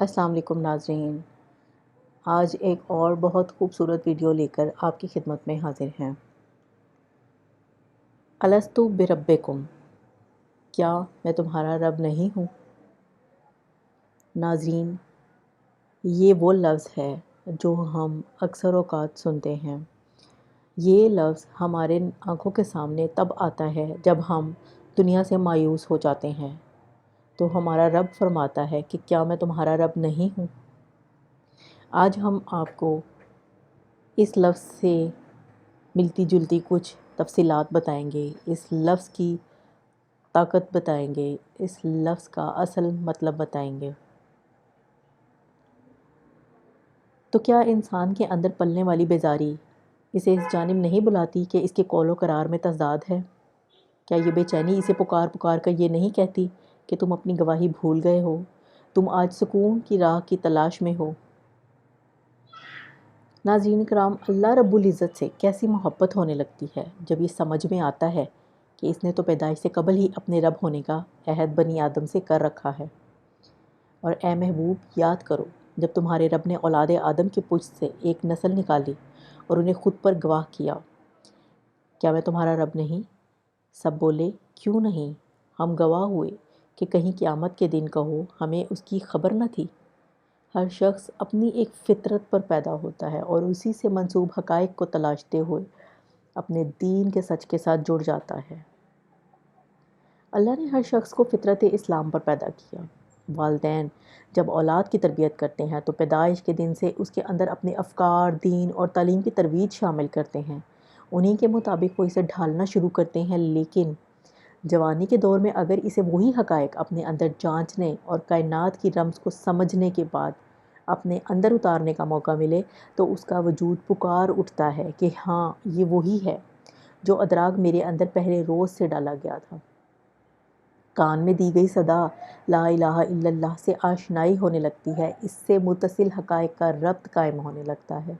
السلام علیکم ناظرین، آج ایک اور بہت خوبصورت ویڈیو لے کر آپ کی خدمت میں حاضر ہیں۔ الستو بربکم، کیا میں تمہارا رب نہیں ہوں؟ ناظرین، یہ وہ لفظ ہے جو ہم اکثر اوقات سنتے ہیں۔ یہ لفظ ہمارے آنکھوں کے سامنے تب آتا ہے جب ہم دنیا سے مایوس ہو جاتے ہیں، تو ہمارا رب فرماتا ہے کہ کیا میں تمہارا رب نہیں ہوں؟ آج ہم آپ کو اس لفظ سے ملتی جلتی کچھ تفصیلات بتائیں گے، اس لفظ کی طاقت بتائیں گے، اس لفظ کا اصل مطلب بتائیں گے۔ تو کیا انسان کے اندر پلنے والی بیزاری اسے اس جانب نہیں بلاتی کہ اس کے قول و قرار میں تضاد ہے؟ کیا یہ بے چینی اسے پکار پکار کر یہ نہیں کہتی کہ تم اپنی گواہی بھول گئے ہو، تم آج سکون کی راہ کی تلاش میں ہو؟ ناظرین کرام، اللہ رب العزت سے کیسی محبت ہونے لگتی ہے جب یہ سمجھ میں آتا ہے کہ اس نے تو پیدائش سے قبل ہی اپنے رب ہونے کا عہد بنی آدم سے کر رکھا ہے۔ اور اے محبوب، یاد کرو جب تمہارے رب نے اولاد آدم کی پشت سے ایک نسل نکالی اور انہیں خود پر گواہ کیا، کیا میں تمہارا رب نہیں؟ سب بولے کیوں نہیں، ہم گواہ ہوئے کہ کہیں قیامت کے دن کہو ہمیں اس کی خبر نہ تھی۔ ہر شخص اپنی ایک فطرت پر پیدا ہوتا ہے اور اسی سے منسوب حقائق کو تلاشتے ہوئے اپنے دین کے سچ کے ساتھ جڑ جاتا ہے۔ اللہ نے ہر شخص کو فطرت اسلام پر پیدا کیا۔ والدین جب اولاد کی تربیت کرتے ہیں تو پیدائش کے دن سے اس کے اندر اپنے افکار، دین اور تعلیم کی ترویج شامل کرتے ہیں، انہی کے مطابق وہ اسے ڈھالنا شروع کرتے ہیں۔ لیکن جوانی کے دور میں اگر اسے وہی حقائق اپنے اندر جانچنے اور کائنات کی رمز کو سمجھنے کے بعد اپنے اندر اتارنے کا موقع ملے تو اس کا وجود پکار اٹھتا ہے کہ ہاں، یہ وہی ہے جو ادراک میرے اندر پہلے روز سے ڈالا گیا تھا۔ کان میں دی گئی صدا لا الہ الا اللہ سے آشنائی ہونے لگتی ہے، اس سے متصل حقائق کا ربط قائم ہونے لگتا ہے۔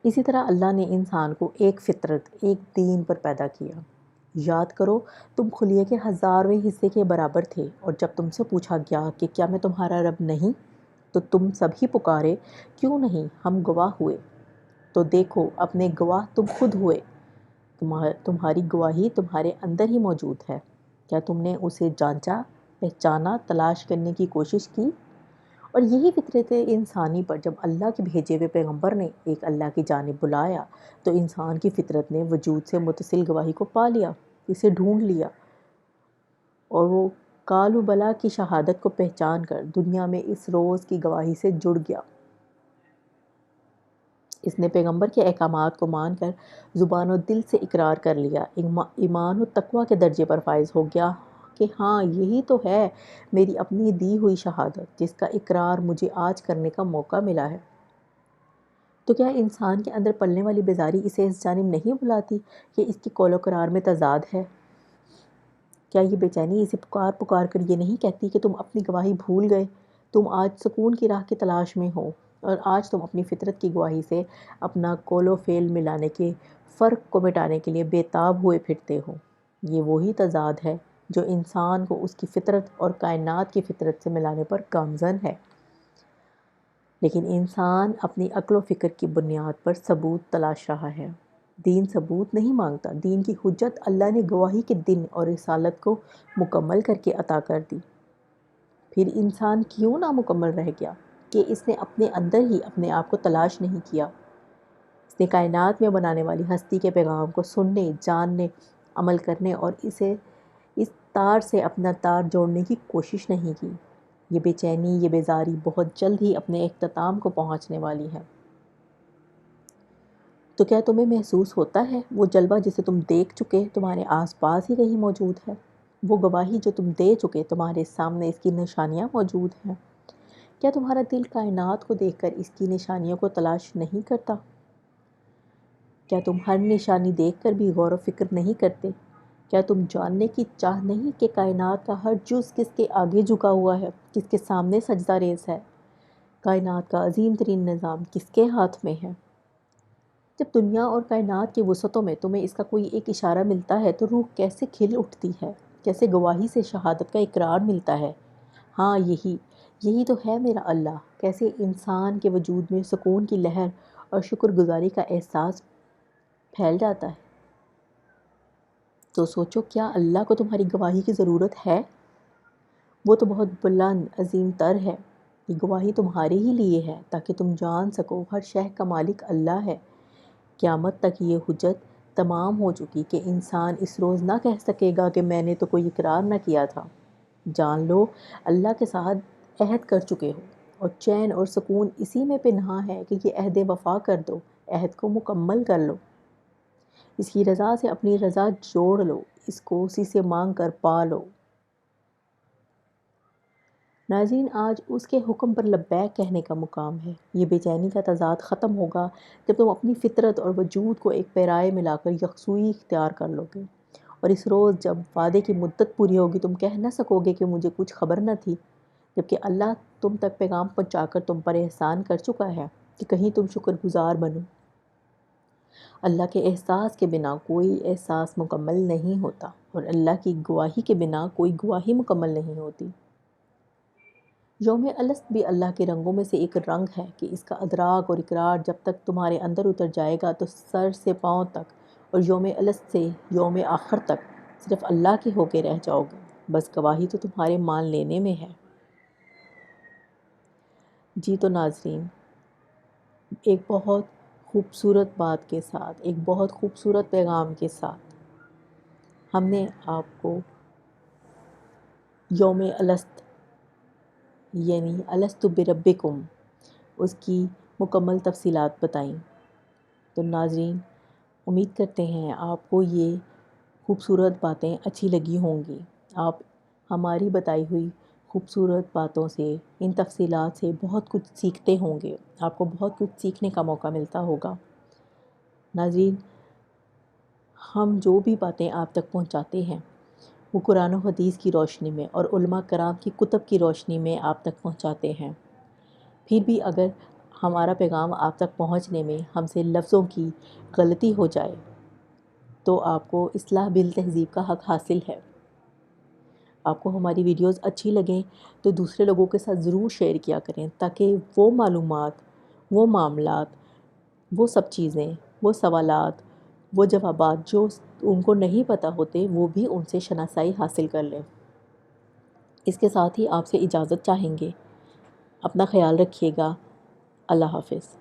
اسی طرح اللہ نے انسان کو ایک فطرت، ایک دین پر پیدا کیا۔ یاد کرو، تم خلیے کے 1000ویں حصے کے برابر تھے، اور جب تم سے پوچھا گیا کہ کیا میں تمہارا رب نہیں، تو تم سبھی پکارے کیوں نہیں، ہم گواہ ہوئے۔ تو دیکھو، اپنے گواہ تم خود ہوئے، تمہاری گواہی تمہارے اندر ہی موجود ہے۔ کیا تم نے اسے جانچا، پہچانا، تلاش کرنے کی کوشش کی؟ اور یہی فطرت انسانی پر جب اللہ کے بھیجے ہوئے پیغمبر نے ایک اللہ کی جانب بلایا تو انسان کی فطرت نے وجود سے متصل گواہی کو پا لیا، اسے ڈھونڈ لیا، اور وہ کالو بلا کی شہادت کو پہچان کر دنیا میں اس روز کی گواہی سے جڑ گیا۔ اس نے پیغمبر کے احکامات کو مان کر زبان و دل سے اقرار کر لیا، ایمان و تقویٰ کے درجے پر فائز ہو گیا کہ ہاں، یہی تو ہے میری اپنی دی ہوئی شہادت جس کا اقرار مجھے آج کرنے کا موقع ملا ہے۔ تو کیا انسان کے اندر پلنے والی بیزاری اسے اس جانب نہیں بلاتی کہ اس کی قول و قرار میں تضاد ہے؟ کیا یہ بے چینی اسے پکار پکار کر یہ نہیں کہتی کہ تم اپنی گواہی بھول گئے، تم آج سکون کی راہ کی تلاش میں ہو، اور آج تم اپنی فطرت کی گواہی سے اپنا قول و فعل ملانے کے فرق کو مٹانے کے لیے بے تاب ہوئے پھرتے ہو؟ یہ وہی تضاد ہے جو انسان کو اس کی فطرت اور کائنات کی فطرت سے ملانے پر گامزن ہے۔ لیکن انسان اپنی عقل و فکر کی بنیاد پر ثبوت تلاش رہا ہے۔ دین ثبوت نہیں مانگتا، دین کی حجت اللہ نے گواہی کے دن اور رسالت کو مکمل کر کے عطا کر دی۔ پھر انسان کیوں نامکمل رہ گیا کہ اس نے اپنے اندر ہی اپنے آپ کو تلاش نہیں کیا؟ اس نے کائنات میں بنانے والی ہستی کے پیغام کو سننے، جاننے، عمل کرنے اور اسے اس تار سے اپنا تار جوڑنے کی کوشش نہیں کی۔ یہ بے چینی، یہ بیزاری بہت جلد ہی اپنے اختتام کو پہنچنے والی ہے۔ تو کیا تمہیں محسوس ہوتا ہے وہ جلوہ جسے تم دیکھ چکے تمہارے آس پاس ہی کہیں موجود ہے؟ وہ گواہی جو تم دے چکے تمہارے سامنے اس کی نشانیاں موجود ہیں؟ کیا تمہارا دل کائنات کو دیکھ کر اس کی نشانیوں کو تلاش نہیں کرتا؟ کیا تم ہر نشانی دیکھ کر بھی غور و فکر نہیں کرتے؟ کیا تم جاننے کی چاہ نہیں کہ کائنات کا ہر جز کس کے آگے جھکا ہوا ہے، کس کے سامنے سجدہ ریز ہے؟ کائنات کا عظیم ترین نظام کس کے ہاتھ میں ہے؟ جب دنیا اور کائنات کی وسعتوں میں تمہیں اس کا کوئی ایک اشارہ ملتا ہے تو روح کیسے کھل اٹھتی ہے، کیسے گواہی سے شہادت کا اقرار ملتا ہے۔ ہاں یہی تو ہے میرا اللہ، کیسے انسان کے وجود میں سکون کی لہر اور شکر گزاری کا احساس پھیل جاتا ہے۔ تو سوچو، کیا اللہ کو تمہاری گواہی کی ضرورت ہے؟ وہ تو بہت بلند عظیم تر ہے۔ یہ گواہی تمہارے ہی لیے ہے تاکہ تم جان سکو ہر شے کا مالک اللہ ہے۔ قیامت تک یہ حجت تمام ہو چکی کہ انسان اس روز نہ کہہ سکے گا کہ میں نے تو کوئی اقرار نہ کیا تھا۔ جان لو اللہ کے ساتھ عہد کر چکے ہو، اور چین اور سکون اسی میں پنہاں ہے کہ یہ عہد وفا کر دو، عہد کو مکمل کر لو، اس کی رضا سے اپنی رضا جوڑ لو، اس کو اسی سے مانگ کر پا لو۔ ناظرین، آج اس کے حکم پر لبیک کہنے کا مقام ہے۔ یہ بے چینی کا تضاد ختم ہوگا جب تم اپنی فطرت اور وجود کو ایک پیرائے ملا کر یکسوئی اختیار کر لو گے، اور اس روز جب وعدے کی مدت پوری ہوگی تم کہہ نہ سکو گے کہ مجھے کچھ خبر نہ تھی، جبکہ اللہ تم تک پیغام پہنچا کر تم پر احسان کر چکا ہے کہ کہیں تم شکر گزار بنو۔ اللہ کے احساس کے بنا کوئی احساس مکمل نہیں ہوتا، اور اللہ کی گواہی کے بنا کوئی گواہی مکمل نہیں ہوتی۔ یوم الست بھی اللہ کے رنگوں میں سے ایک رنگ ہے کہ اس کا ادراک اور اقرار جب تک تمہارے اندر اتر جائے گا تو سر سے پاؤں تک، اور یوم الست سے یوم آخر تک صرف اللہ کے ہو کے رہ جاؤ گے۔ بس گواہی تو تمہارے مان لینے میں ہے۔ جی تو ناظرین، ایک بہت خوبصورت بات کے ساتھ، ایک بہت خوبصورت پیغام کے ساتھ ہم نے آپ کو یوم الست یعنی الست بربکم اس کی مکمل تفصیلات بتائیں۔ تو ناظرین، امید کرتے ہیں آپ کو یہ خوبصورت باتیں اچھی لگی ہوں گی۔ آپ ہماری بتائی ہوئی خوبصورت باتوں سے، ان تفصیلات سے بہت کچھ سیکھتے ہوں گے، آپ کو بہت کچھ سیکھنے کا موقع ملتا ہوگا۔ ناظرین، ہم جو بھی باتیں آپ تک پہنچاتے ہیں وہ قرآن و حدیث کی روشنی میں اور علماء کرام کی کتب کی روشنی میں آپ تک پہنچاتے ہیں۔ پھر بھی اگر ہمارا پیغام آپ تک پہنچنے میں ہم سے لفظوں کی غلطی ہو جائے تو آپ کو اصلاح بالتہذیب کا حق حاصل ہے۔ آپ کو ہماری ویڈیوز اچھی لگیں تو دوسرے لوگوں کے ساتھ ضرور شیئر کیا کریں، تاکہ وہ معلومات، وہ معاملات، وہ سب چیزیں، وہ سوالات، وہ جوابات جو ان کو نہیں پتہ ہوتے وہ بھی ان سے شناسائی حاصل کر لیں۔ اس کے ساتھ ہی آپ سے اجازت چاہیں گے۔ اپنا خیال رکھیے گا۔ اللہ حافظ۔